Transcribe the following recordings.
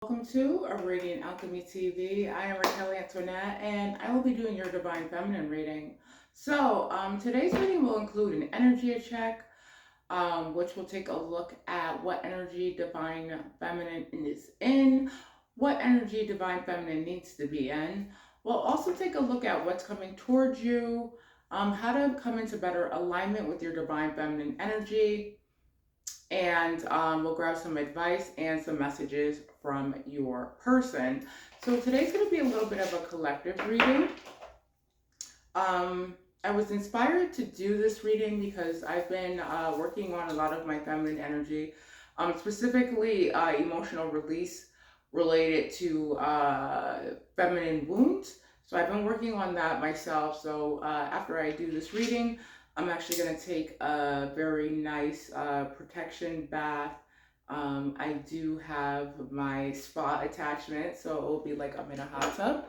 Welcome to A Radiant Alchemy TV. I am Raquel Antoinette, and I will be doing your Divine Feminine reading. Today's reading will include an energy check, which will take a look at what energy Divine Feminine is in, what energy Divine Feminine needs to be in. We'll also take a look at what's coming towards you, how to come into better alignment with your Divine Feminine energy, and we'll grab some advice and some messages from your person. So today's going to be a little bit of a collective reading. I was inspired to do this reading because I've been working on a lot of my feminine energy, specifically emotional release related to feminine wounds. So I've been working on that myself. So after I do this reading, I'm actually going to take a very nice protection bath. I do have my spa attachment, so it will be like I'm in a hot tub.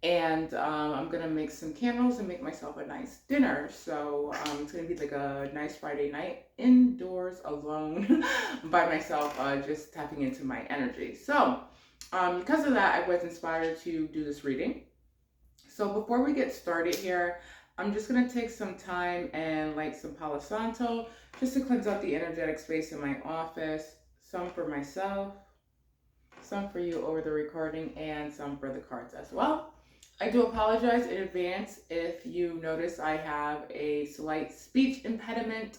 And I'm going to make some candles and make myself a nice dinner. So it's going to be like a nice Friday night indoors alone by myself, just tapping into my energy. So because of that, I was inspired to do this reading. So before we get started here, I'm just going to take some time and light some Palo Santo just to cleanse out the energetic space in my office. Some for myself, some for you over the recording, and some for the cards as well. I do apologize in advance if you notice I have a slight speech impediment.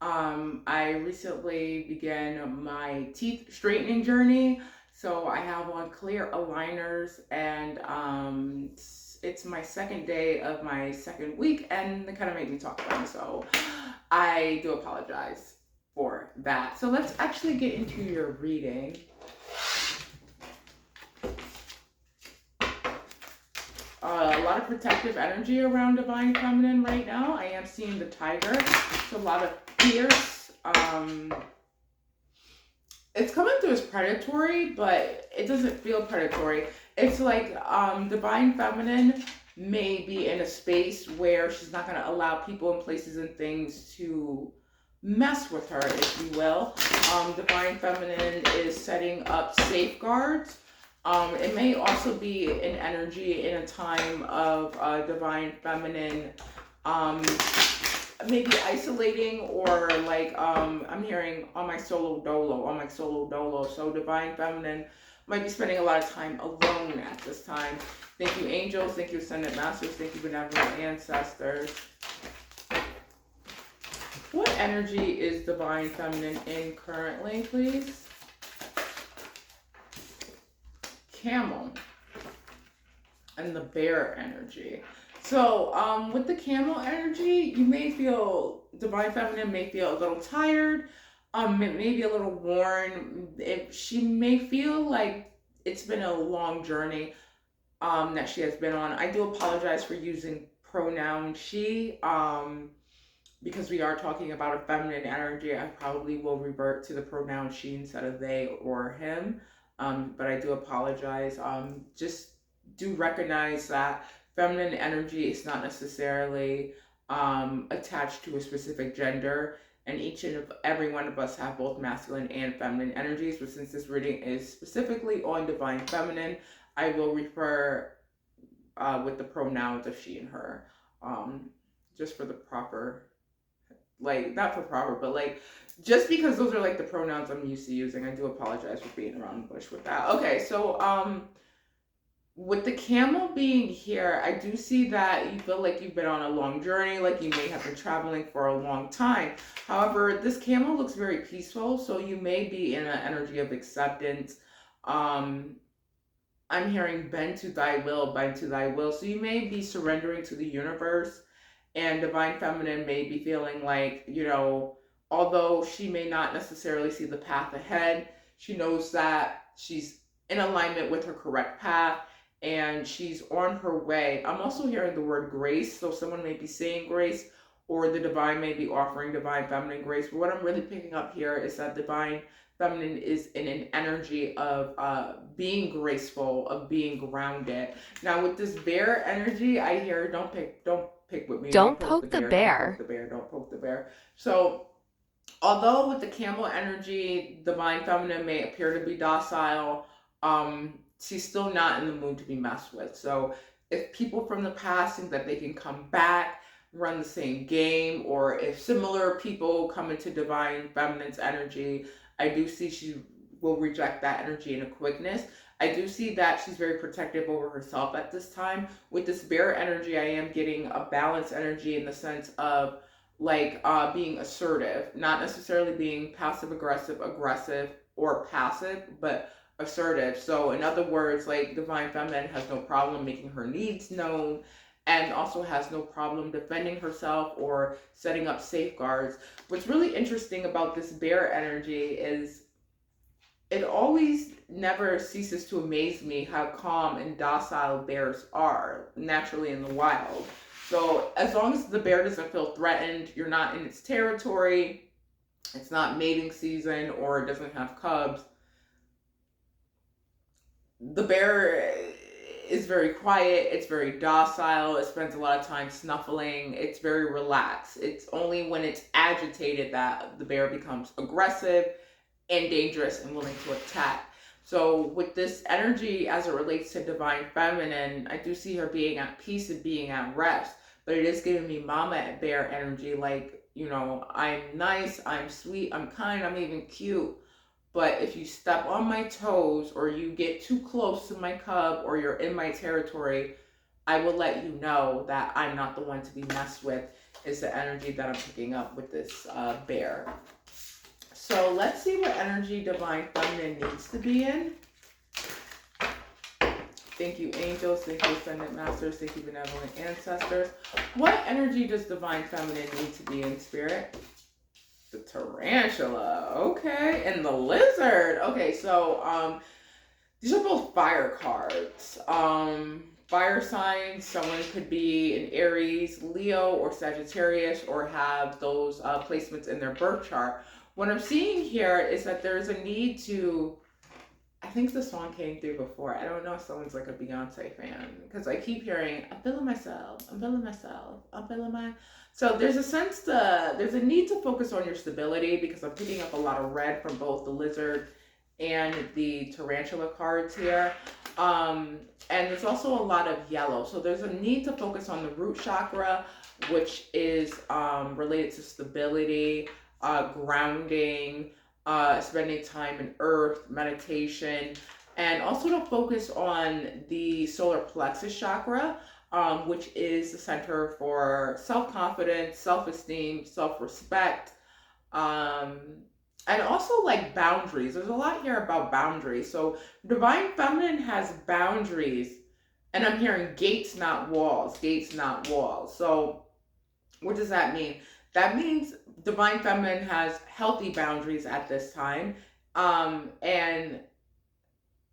I recently began my teeth straightening journey, so I have on clear aligners, and it's my second day of my second week, and it kind of made me talk funny, so I do apologize for that. So let's actually get into your reading. A lot of protective energy around Divine Feminine right now. I am seeing the Tiger. It's a lot of fierce. It's coming through as predatory, but it doesn't feel predatory. It's like Divine Feminine may be in a space where she's not going to allow people and places and things to mess with her, if you will. Divine Feminine is setting up safeguards. It may also be an energy in a time of Divine Feminine, maybe isolating, or like I'm hearing on my solo dolo. So Divine Feminine might be spending a lot of time alone at this time. Thank you, angels. Thank you, ascended masters. Thank you, benevolent ancestors. What energy is Divine Feminine in currently, please? Camel and the bear energy. So with the camel energy, you may feel, Divine Feminine may feel a little tired, maybe a little worn. She may feel like it's been a long journey that she has been on. I do apologize for using pronoun she, because we are talking about a feminine energy. I probably will revert to the pronoun she instead of they or him. But I do apologize. Just do recognize that feminine energy is not necessarily attached to a specific gender, and each and every one of us have both masculine and feminine energies. But since this reading is specifically on Divine Feminine, I will refer with the pronouns of she and her, just for the proper, like, not for proper, but like, just because those are like the pronouns I'm used to using. I do apologize for being around the bush with that. Okay, so with the camel being here, I do see that you feel like you've been on a long journey, like you may have been traveling for a long time. However, this camel looks very peaceful, so you may be in an energy of acceptance. I'm hearing bend to thy will, bend to thy will. So you may be surrendering to the universe, and Divine Feminine may be feeling like, although she may not necessarily see the path ahead, she knows that she's in alignment with her correct path, and she's on her way. I'm also hearing the word grace, so someone may be saying grace, or the divine may be offering Divine Feminine grace. But what I'm really picking up here is that Divine Feminine is in an energy of being graceful, of being grounded. Now with this bear energy, I hear don't pick with me, don't Don't poke the poke the bear, don't poke bear. the bear, don't poke the bear. So although with the camel energy, Divine Feminine may appear to be docile, she's still not in the mood to be messed with. So if people from the past think that they can come back, run the same game, or if similar people come into divine feminine's energy, I do see she will reject that energy in a quickness. I do see that she's very protective over herself at this time. With this bear energy, I am getting a balanced energy in the sense of like being assertive, not necessarily being passive aggressive, or passive, but assertive. So, in other words, like divine feminine has no problem making her needs known, and also has no problem defending herself or setting up safeguards. What's really interesting about this bear energy is it always never ceases to amaze me how calm and docile bears are naturally in the wild. So, as long as the bear doesn't feel threatened, you're not in its territory, it's not mating season, or it doesn't have cubs, the bear is very quiet, it's very docile, it spends a lot of time snuffling, it's very relaxed. It's only when it's agitated that the bear becomes aggressive and dangerous and willing to attack. So, with this energy as it relates to divine feminine, I do see her being at peace and being at rest. But it is giving me mama bear energy, like, I'm nice, I'm sweet, I'm kind, I'm even cute. But if you step on my toes or you get too close to my cub or you're in my territory, I will let you know that I'm not the one to be messed with, is the energy that I'm picking up with this bear. So let's see what energy divine feminine needs to be in. Thank you, angels. Thank you, ascendant masters. Thank you, benevolent ancestors. What energy does divine feminine need to be in, spirit? The tarantula, okay, and the lizard. Okay, so these are both fire cards. Fire signs, someone could be an Aries, Leo, or Sagittarius, or have those placements in their birth chart. What I'm seeing here is that there's a need to, I think the song came through before. I don't know if someone's like a Beyonce fan, because I keep hearing, I'm feeling myself, I'm feeling myself, I'm feeling my. So there's a need to focus on your stability, because I'm picking up a lot of red from both the lizard and the tarantula cards here. And there's also a lot of yellow. So there's a need to focus on the root chakra, which is related to stability, grounding, spending time in earth, meditation, and also to focus on the solar plexus chakra, which is the center for self-confidence, self-esteem, self-respect, and also like boundaries. There's a lot here about boundaries. So divine feminine has boundaries, and I'm hearing gates, not walls, gates, not walls. So what does that mean? That means divine feminine has healthy boundaries at this time. And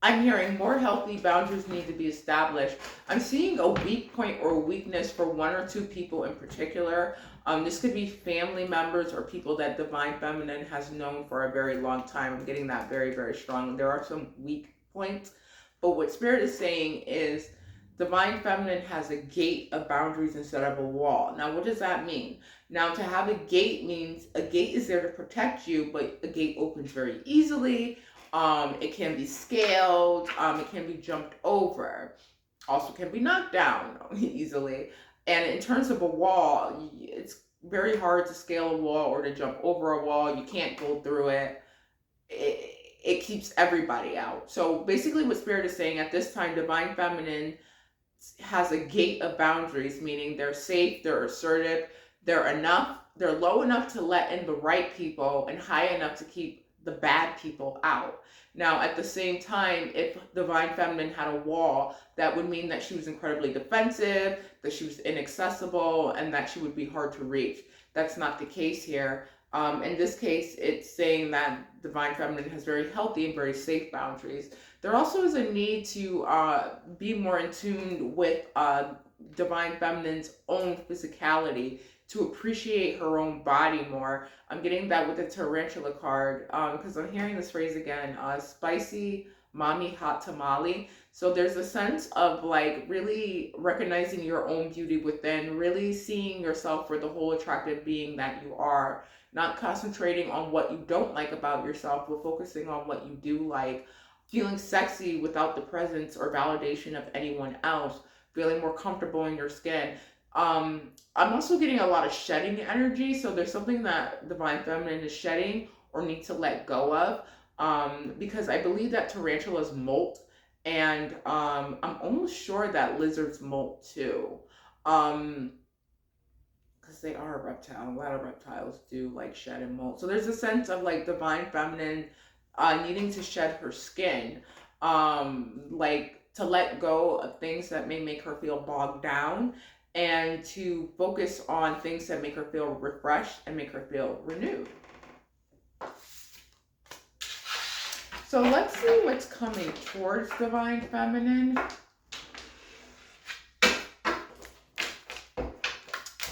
I'm hearing more healthy boundaries need to be established. I'm seeing a weak point or weakness for one or two people in particular. This could be family members or people that divine feminine has known for a very long time. I'm getting that very, very strong. There are some weak points, but what spirit is saying is divine feminine has a gate of boundaries instead of a wall. Now, what does that mean? Now, to have a gate means a gate is there to protect you, but a gate opens very easily. It can be scaled. It can be jumped over. Also can be knocked down easily. And in terms of a wall, it's very hard to scale a wall or to jump over a wall. You can't go through it. It keeps everybody out. So basically what Spirit is saying at this time, divine feminine has a gate of boundaries, meaning they're safe, they're assertive, they're low enough to let in the right people and high enough to keep the bad people out. Now, at the same time, if divine feminine had a wall, that would mean that she was incredibly defensive, that she was inaccessible, and that she would be hard to reach. That's not the case here. In this case, it's saying that divine feminine has very healthy and very safe boundaries. There also is a need to be more in tune with divine feminine's own physicality, to appreciate her own body more. I'm getting that with the tarantula card, because I'm hearing this phrase again, spicy mommy hot tamale. So there's a sense of like really recognizing your own beauty within, really seeing yourself for the whole attractive being that you are, not concentrating on what you don't like about yourself, but focusing on what you do like. feeling sexy without the presence or validation of anyone else, feeling more comfortable in your skin. I'm also getting a lot of shedding energy, so there's something that Divine Feminine is shedding or need to let go of. Because I believe that tarantulas molt, and I'm almost sure that lizards molt too. Um, because they are a reptile. A lot of reptiles do like shed and molt. So there's a sense of like Divine Feminine needing to shed her skin, like to let go of things that may make her feel bogged down, and to focus on things that make her feel refreshed and make her feel renewed. So let's see what's coming towards Divine Feminine.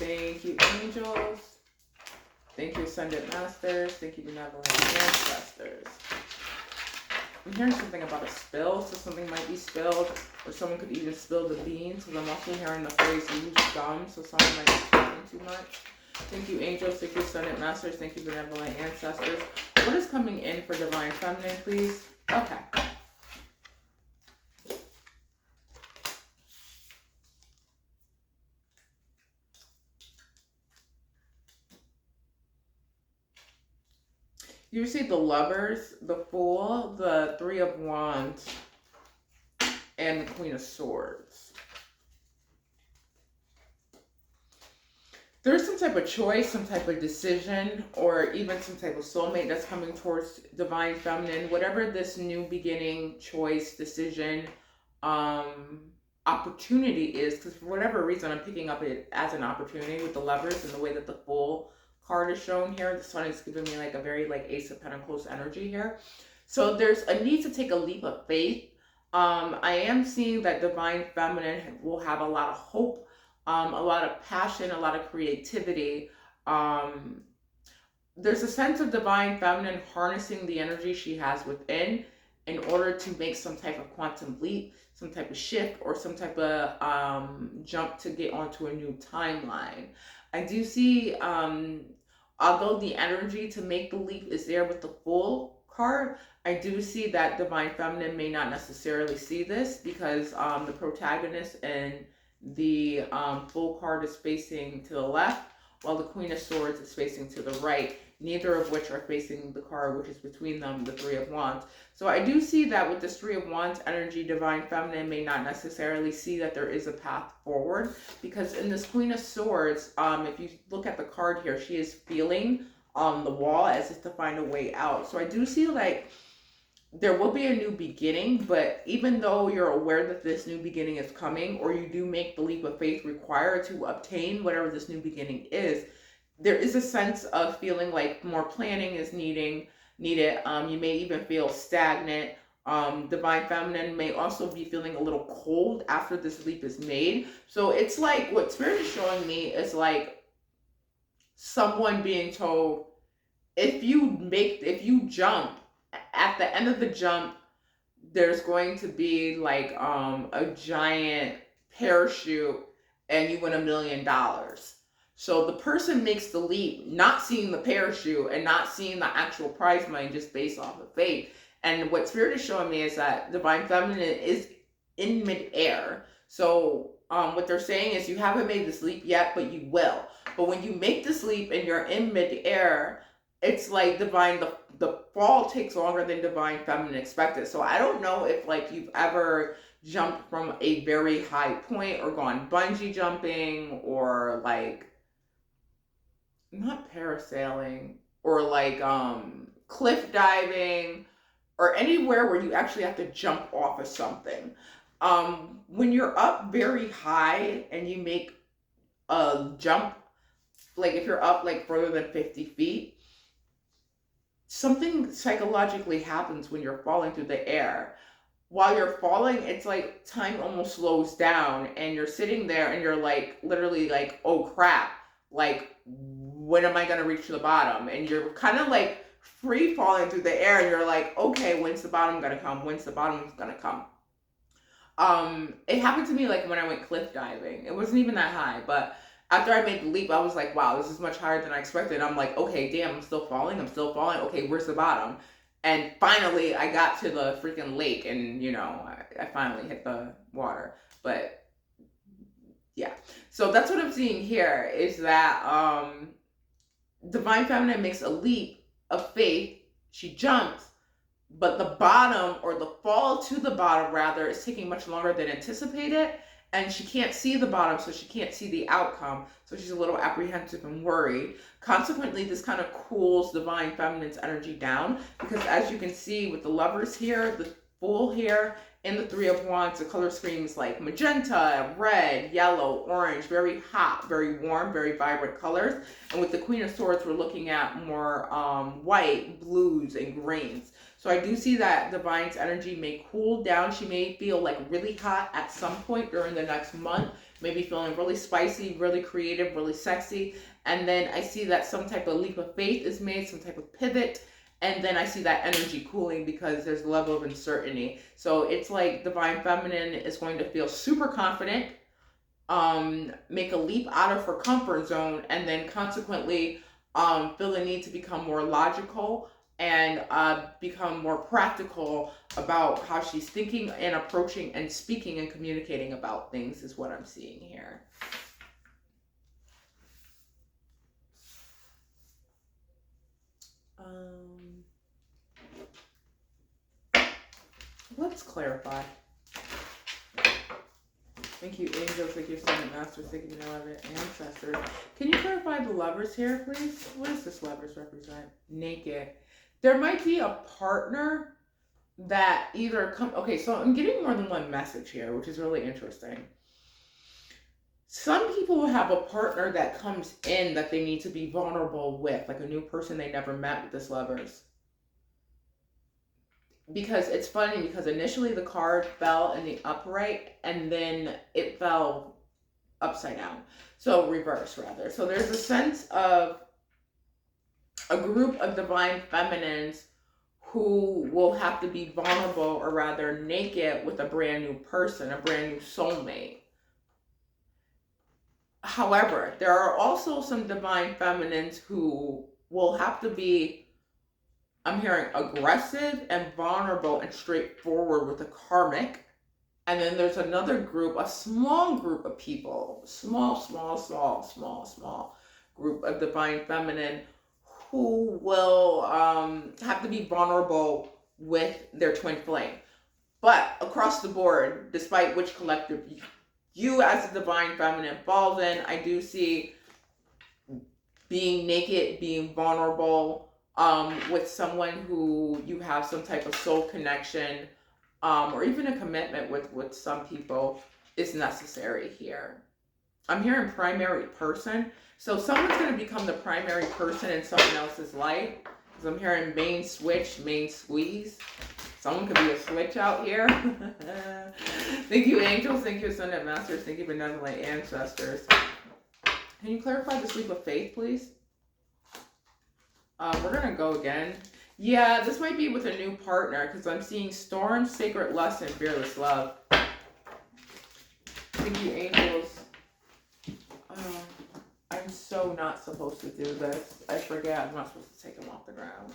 Thank you, angels. Thank you, Ascended Masters. Thank you, Benevolent Ancestors. I'm hearing something about a spill, so something might be spilled, or someone could even spill the beans, because I'm also hearing the phrase use gum, so someone might be speaking too much. Thank you, angels. Thank you, Ascended Masters. Thank you, Benevolent Ancestors. What is coming in for Divine Feminine, please? Okay. You see the Lovers, the Fool, the Three of Wands, and the Queen of Swords. There's some type of choice, some type of decision, or even some type of soulmate that's coming towards Divine Feminine. Whatever this new beginning, choice, decision, opportunity is, because for whatever reason I'm picking up it as an opportunity with the Lovers and the way that the Fool card is shown here. The Sun is giving me like a very like Ace of Pentacles energy here. So there's a need to take a leap of faith. I am seeing that Divine Feminine will have a lot of hope, a lot of passion, a lot of creativity. There's a sense of Divine Feminine harnessing the energy she has within in order to make some type of quantum leap, some type of shift, or some type of jump to get onto a new timeline. I do see, although the energy to make the leap is there with the Fool card, I do see that Divine Feminine may not necessarily see this, because the protagonist and the Fool card is facing to the left, while the Queen of Swords is facing to the right, neither of which are facing the card which is between them, the Three of Wands. So I do see that with this Three of Wands energy, Divine Feminine may not necessarily see that there is a path forward, because in this Queen of Swords, if you look at the card here, she is feeling on the wall as if to find a way out. So I do see like there will be a new beginning, but even though you're aware that this new beginning is coming, or you do make the leap of faith required to obtain whatever this new beginning is, there is a sense of feeling like more planning is needed. You may even feel stagnant. Divine Feminine may also be feeling a little cold after this leap is made. So it's like what Spirit is showing me is like someone being told, if you jump, at the end of the jump, there's going to be like a giant parachute and you win $1 million. So the person makes the leap, not seeing the parachute and not seeing the actual prize money, just based off of faith. And what Spirit is showing me is that Divine Feminine is in midair. So what they're saying is you haven't made this leap yet, but you will. But when you make this leap and you're in midair, it's like the fall takes longer than Divine Feminine expected. So I don't know if like you've ever jumped from a very high point or gone bungee jumping or like not parasailing or like cliff diving or anywhere where you actually have to jump off of something. When you're up very high and you make a jump, like if you're up like further than 50 feet, something psychologically happens when you're falling through the air. While you're falling, it's like time almost slows down and you're sitting there and you're like literally like, oh crap, like when am I going to reach the bottom? And you're kind of like free falling through the air and you're like, okay, when's the bottom going to come? When's the bottom going to come? It happened to me like when I went cliff diving. It wasn't even that high, but after I made the leap, I was like, wow, this is much higher than I expected. I'm like, okay, damn, I'm still falling. Okay, where's the bottom? And finally, I got to the freaking lake, and I finally hit the water. But yeah, so that's what I'm seeing here is that Divine Feminine makes a leap of faith. She jumps, but the bottom, or the fall to the bottom rather, is taking much longer than anticipated, and she can't see the bottom, so she can't see the outcome, so she's a little apprehensive and worried. Consequently, this kind of cools Divine Feminine's energy down, because as you can see with the Lovers here, the Fool here, and the Three of Wands, the color schemes like magenta, red, yellow, orange, very hot, very warm, very vibrant colors. And with the Queen of Swords, we're looking at more white, blues, and greens. So I do see that Divine's energy may cool down. She may feel like really hot at some point during the next month, maybe feeling really spicy, really creative, really sexy. And then I see that some type of leap of faith is made, some type of pivot. And then I see that energy cooling because there's a level of uncertainty. So it's like Divine Feminine is going to feel super confident, make a leap out of her comfort zone, and then consequently feel the need to become more logical and become more practical about how she's thinking and approaching and speaking and communicating about things is what I'm seeing here. Let's clarify. Thank you, angels. Thank you, Ascended Masters. Thank you, beloved ancestors. Can you clarify the Lovers here, please? What does this Lovers represent? Naked. There might be a partner that either okay, so I'm getting more than one message here, which is really interesting. Some people will have a partner that comes in that they need to be vulnerable with, like a new person they never met with this Lovers. Because it's funny, because initially the card fell in the upright and then it fell upside down. So reverse rather. So there's a sense of a group of Divine Feminines who will have to be vulnerable, or rather naked, with a brand new person, a brand new soulmate. However, there are also some Divine Feminines who will have to be, I'm hearing, aggressive and vulnerable and straightforward with the karmic. And then there's another group, a small group of people, small group of Divine Feminine who will have to be vulnerable with their twin flame. But across the board, despite which collective you as a Divine Feminine falls in, I do see being naked, being vulnerable, with someone who you have some type of soul connection, or even a commitment with some people is necessary here. I'm hearing primary person. So someone's going to become the primary person in someone else's life. Because I'm hearing main switch, main squeeze. Someone could be a switch out here. Thank you, angels. Thank you, Ascended Masters. Thank you, benevolent ancestors. Can you clarify the leap of faith, please? We're going to go again. Yeah, this might be with a new partner, because I'm seeing storm, sacred lust, and fearless love. Thank you, angels. I'm so not supposed to do this. I forget I'm not supposed to take them off the ground.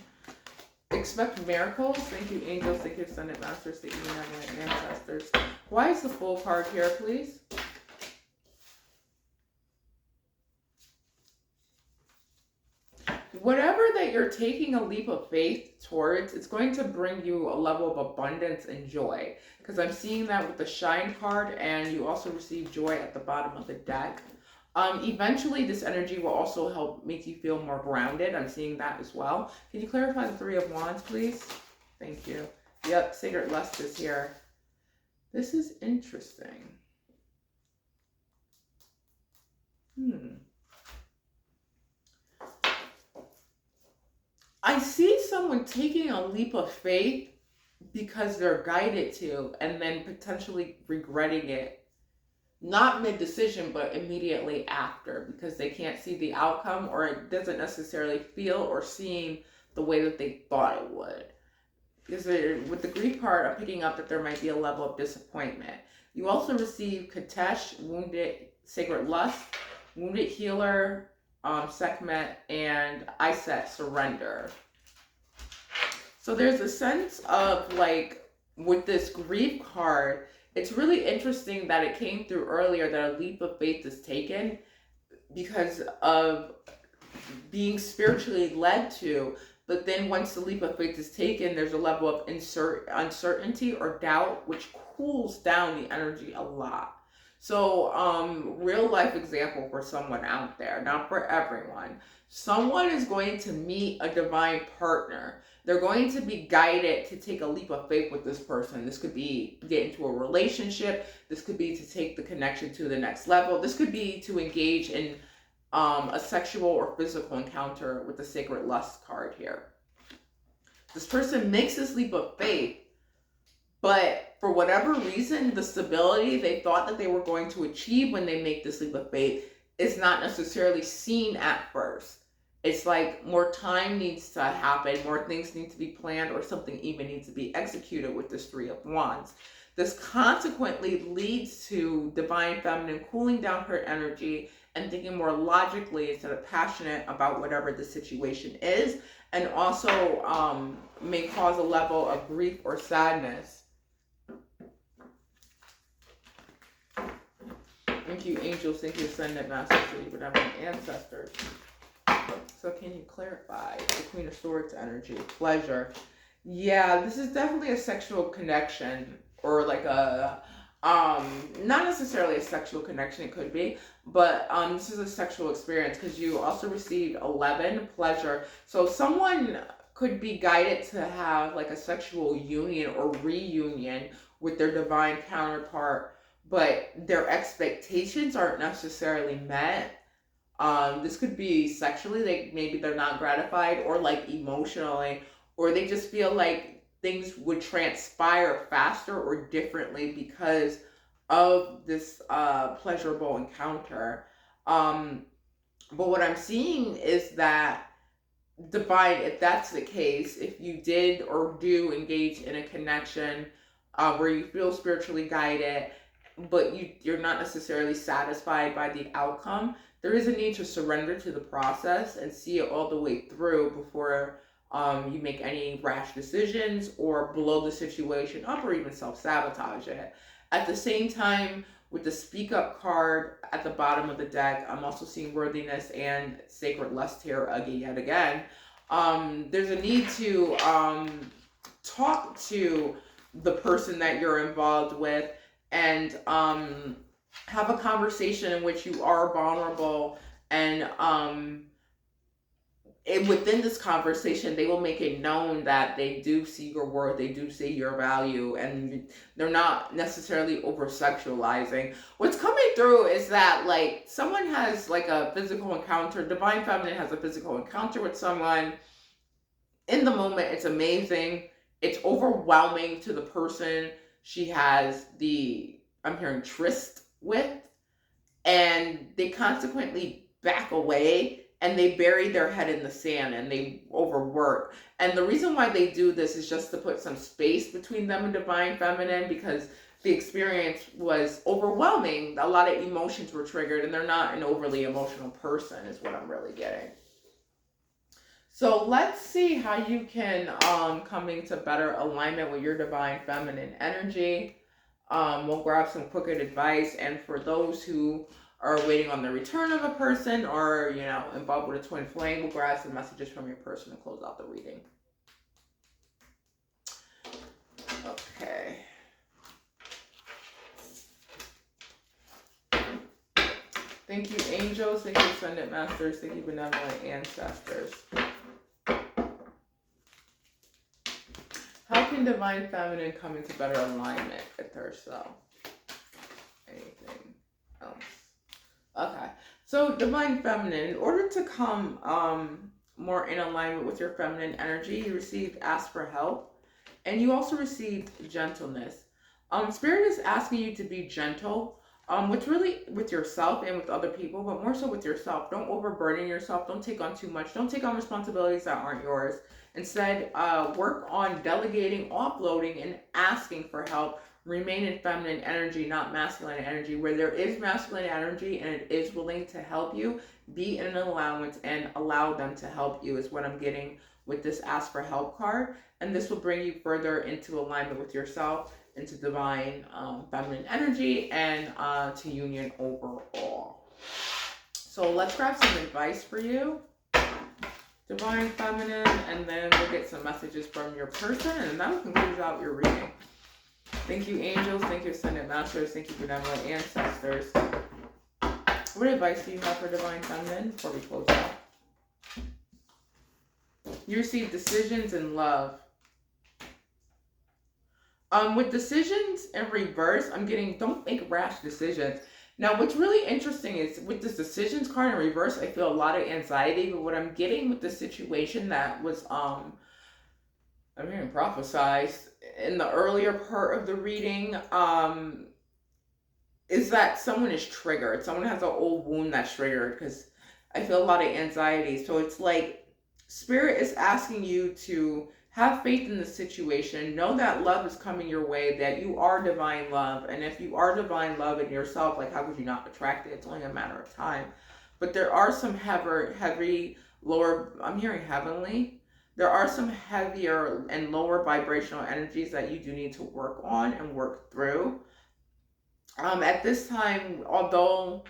Expect miracles. Thank you, angels. Thank you, Ascended Masters. Thank you, benevolent ancestors. Why is the Fool card here, please? Whatever that you're taking a leap of faith towards, it's going to bring you a level of abundance and joy. Because I'm seeing that with the Shine card, and you also receive joy at the bottom of the deck. Eventually, this energy will also help make you feel more grounded. I'm seeing that as well. Can you clarify the Three of Wands, please? Thank you. Yep, Sacred Lust is here. This is interesting. I see someone taking a leap of faith because they're guided to, and then potentially regretting it. Not mid-decision, but immediately after, because they can't see the outcome, or it doesn't necessarily feel or seem the way that they thought it would. Because with the Grief card, I'm picking up that there might be a level of disappointment. You also receive Katesh, Wounded, Sacred Lust, Wounded Healer, Sekhmet, and Iset, Surrender. So there's a sense of like with this grief card, it's really interesting that it came through earlier that a leap of faith is taken because of being spiritually led to. But then once the leap of faith is taken, there's a level of uncertainty or doubt, which cools down the energy a lot. So, real life example for someone out there, not for everyone. Someone is going to meet a divine partner. They're going to be guided to take a leap of faith with this person. This could be get into a relationship. This could be to take the connection to the next level. This could be to engage in a sexual or physical encounter with the sacred lust card here. This person makes this leap of faith, but for whatever reason, the stability they thought that they were going to achieve when they make this leap of faith is not necessarily seen at first. It's like more time needs to happen, more things need to be planned, or something even needs to be executed with this Three of Wands. This consequently leads to Divine Feminine cooling down her energy and thinking more logically instead of passionate about whatever the situation is, and also may cause a level of grief or sadness. Thank you, angels. Thank you, ascendant masters, benevolent ancestors. So can you clarify the Queen of Swords energy? Pleasure. Yeah, this is definitely a sexual connection, or like a not necessarily a sexual connection, it could be, but this is a sexual experience because you also received 11, pleasure. So someone could be guided to have like a sexual union or reunion with their divine counterpart, but their expectations aren't necessarily met. This could be sexually, like maybe they're not gratified, or like emotionally, or they just feel like things would transpire faster or differently because of this pleasurable encounter. But what I'm seeing is that divine, if that's the case, if you did or do engage in a connection where you feel spiritually guided, but you're not necessarily satisfied by the outcome, there is a need to surrender to the process and see it all the way through before you make any rash decisions or blow the situation up or even self-sabotage it. At the same time, with the speak up card at the bottom of the deck, I'm also seeing worthiness and sacred lust here yet again. There's a need to talk to the person that you're involved with and have a conversation in which you are vulnerable, and within this conversation, they will make it known that they do see your worth, they do see your value, and they're not necessarily over sexualizing. What's coming through is that like someone has like a physical encounter, Divine Feminine has a physical encounter with someone. In the moment, it's amazing. It's overwhelming to the person she has I'm hearing tryst with, and they consequently back away and they bury their head in the sand and they overwork. And the reason why they do this is just to put some space between them and Divine Feminine, because the experience was overwhelming. A lot of emotions were triggered, and they're not an overly emotional person, is what I'm really getting. So let's see how you can come into better alignment with your Divine Feminine energy. We'll grab some quick advice, and for those who are waiting on the return of a person or, involved with a twin flame, we'll grab some messages from your person to close out the reading. Okay. Thank you, angels. Thank you, ascendant masters. Thank you, benevolent ancestors. How can Divine Feminine come into better alignment with herself? Anything else? Okay. So Divine Feminine, in order to come more in alignment with your feminine energy, you received ask for help, and you also received gentleness. Spirit is asking you to be gentle, with yourself and with other people, but more so with yourself. Don't overburden yourself. Don't take on too much. Don't take on responsibilities that aren't yours. Instead, work on delegating, offloading, and asking for help. Remain in feminine energy, not masculine energy. Where there is masculine energy and it is willing to help you, be in an allowance and allow them to help you, is what I'm getting with this Ask for Help card. And this will bring you further into alignment with yourself, into divine feminine energy, and to union overall. So let's grab some advice for you, divine feminine, and then we'll get some messages from your person, and that will conclude out your reading. Thank you, angels. Thank you, ascended masters. Thank you, benevolent ancestors. What advice do you have for divine feminine before we close out? You receive decisions in love. With decisions in reverse, I'm getting don't make rash decisions. Now, what's really interesting is with this decisions card in reverse, I feel a lot of anxiety, but what I'm getting with the situation that was, I'm hearing prophesized in the earlier part of the reading, is that someone is triggered. Someone has an old wound that's triggered, because I feel a lot of anxiety. So it's like Spirit is asking you to have faith in the situation. Know that love is coming your way, that you are divine love. And if you are divine love in yourself, like, how could you not attract it? It's only a matter of time. But there are some heavy, lower, I'm hearing heavenly. There are some heavier and lower vibrational energies that you do need to work on and work through. At this time, although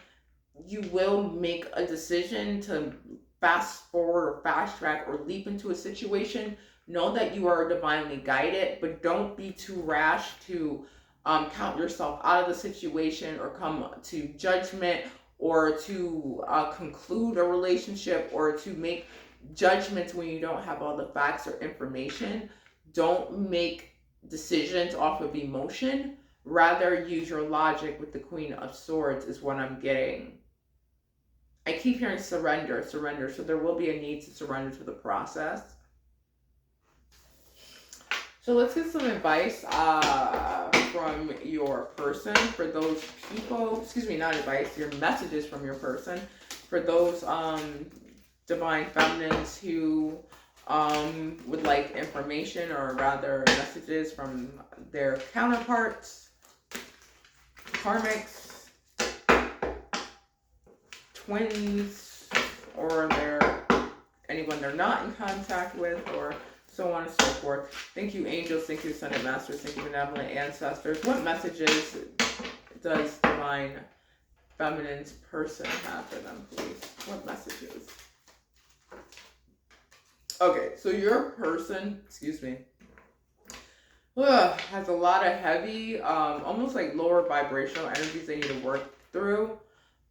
you will make a decision to fast forward or fast track or leap into a situation, know that you are divinely guided, but don't be too rash to count yourself out of the situation or come to judgment or to conclude a relationship or to make judgments when you don't have all the facts or information. Don't make decisions off of emotion. Rather, use your logic with the Queen of Swords is what I'm getting. I keep hearing surrender. So there will be a need to surrender to the process. So let's get some advice from your person for those people, not advice, your messages from your person for those divine feminines who would like information or rather messages from their counterparts, karmics, twins, or anyone they're not in contact with, or so on and so forth. Thank you, angels. Thank you, ascended masters. Thank you, benevolent ancestors. What messages does divine feminine's person have for them, please? What messages? Okay, so your person, has a lot of heavy, almost like lower vibrational energies they need to work through.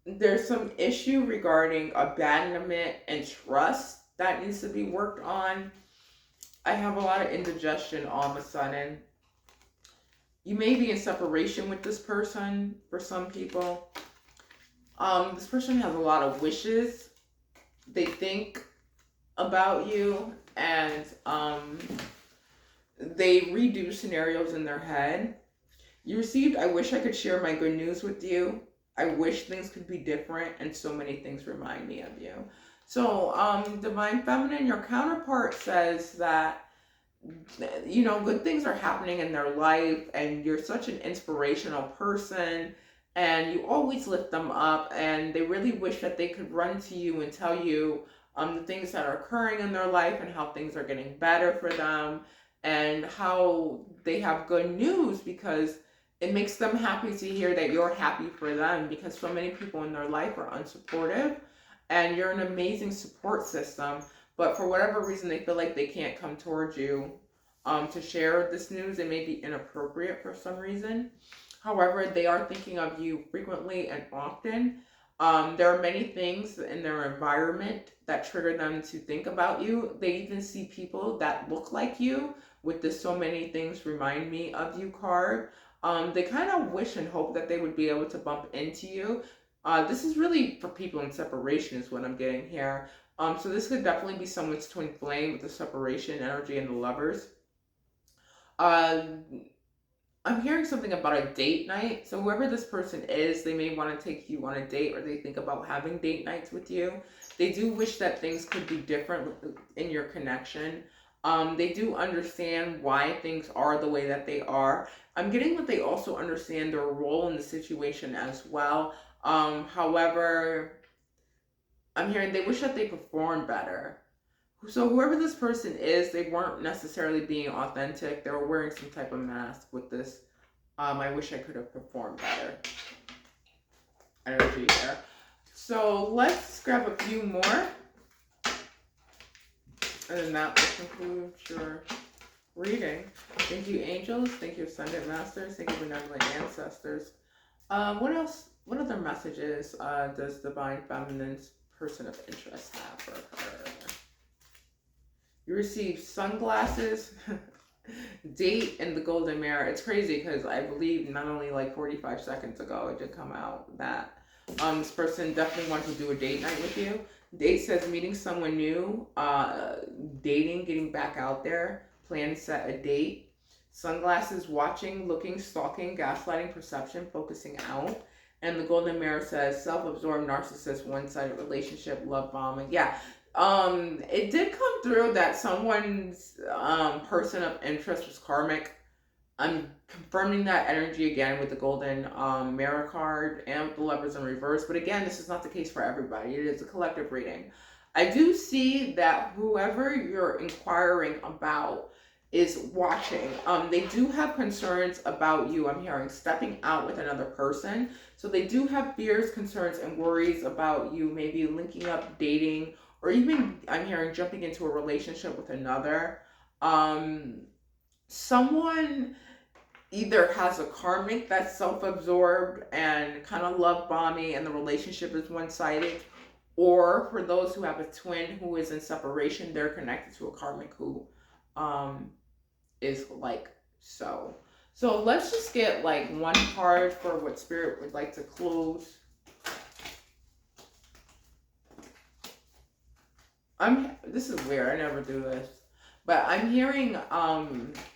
There's some issue regarding abandonment and trust that needs to be worked on. I have a lot of indigestion all of a sudden. You may be in separation with this person for some people. This person has a lot of wishes. They think about you, and they redo scenarios in their head. You received, I wish I could share my good news with you. I wish things could be different, and so many things remind me of you. So, divine feminine, your counterpart says that, good things are happening in their life, and you're such an inspirational person, and you always lift them up, and they really wish that they could run to you and tell you the things that are occurring in their life and how things are getting better for them and how they have good news, because it makes them happy to hear that you're happy for them, because so many people in their life are unsupportive and you're an amazing support system, but for whatever reason they feel like they can't come towards you to share this news. It may be inappropriate for some reason. However, they are thinking of you frequently and often. There are many things in their environment that trigger them to think about you. They even see people that look like you with the so many things remind me of you card. They kind of wish and hope that they would be able to bump into you. This is really for people in separation is what I'm getting here. So this could definitely be someone's twin flame with the separation energy and the lovers. I'm hearing something about a date night. So whoever this person is, they may want to take you on a date, or they think about having date nights with you. They do wish that things could be different in your connection. They do understand why things are the way that they are. I'm getting that they also understand their role in the situation as well. However, I'm hearing they wish that they performed better. So whoever this person is, they weren't necessarily being authentic. They were wearing some type of mask with this. I wish I could have performed better energy there. So let's grab a few more. And then that will conclude your reading. Thank you, angels. Thank you, ascendant masters. Thank you, benevolent ancestors. What else? What other messages does divine feminine's person of interest have for her? You receive sunglasses, date, and the golden mirror. It's crazy because I believe not only like 45 seconds ago it did come out that this person definitely wants to do a date night with you. Date says meeting someone new, dating, getting back out there, plan to set a date. Sunglasses, watching, looking, stalking, gaslighting, perception, focusing out. And the golden mirror says self-absorbed, narcissist, one-sided relationship, love bombing. Yeah. It did come through that someone's person of interest was karmic. I'm confirming that energy again with the golden mirror card and with the lovers in reverse. But again, this is not the case for everybody. It is a collective reading. I do see that whoever you're inquiring about is watching. They do have concerns about you. I'm hearing stepping out with another person. So they do have fears, concerns, and worries about you maybe linking up, dating, or even I'm hearing jumping into a relationship with another. Someone either has a karmic that's self-absorbed and kind of love bombing and the relationship is one-sided, or for those who have a twin who is in separation, they're connected to a karmic who is like so. So let's just get like one card for what spirit would like to close. This is weird, I never do this. But I'm hearing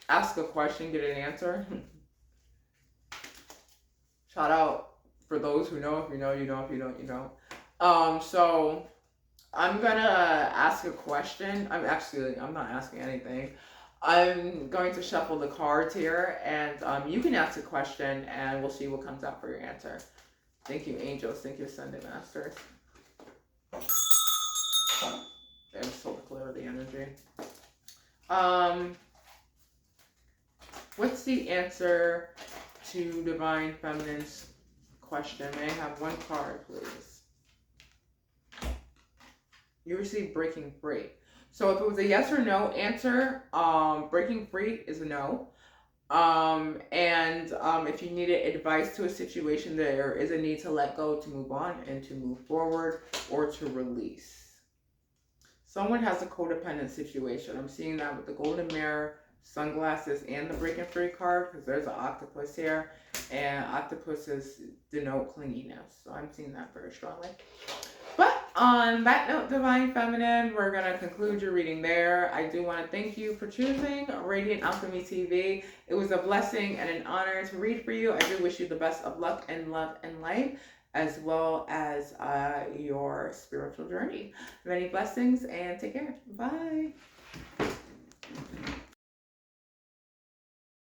ask a question, get an answer. Shout out for those who know. If you know, you know. If you don't, you don't. So I'm gonna ask a question. I'm not asking anything. I'm going to shuffle the cards here, and you can ask a question, and we'll see what comes out for your answer. Thank you, angels. Thank you, ascendant masters. I'm so clear the energy. What's the answer to divine feminine's question? May I have one card, please? You receive breaking free. So if it was a yes or no answer, breaking free is a no. If you needed advice to a situation, there is a need to let go, to move on, and to move forward, or to release. Someone has a codependent situation. I'm seeing that with the golden mirror, sunglasses, and the breaking free card, because there's an octopus here, and octopuses denote clinginess. So I'm seeing that very strongly. But on that note, divine feminine, we're going to conclude your reading there. I do want to thank you for choosing Radiant Alchemy TV. It was a blessing and an honor to read for you. I do wish you the best of luck and love and life, as well as your spiritual journey. Many blessings and take care. Bye.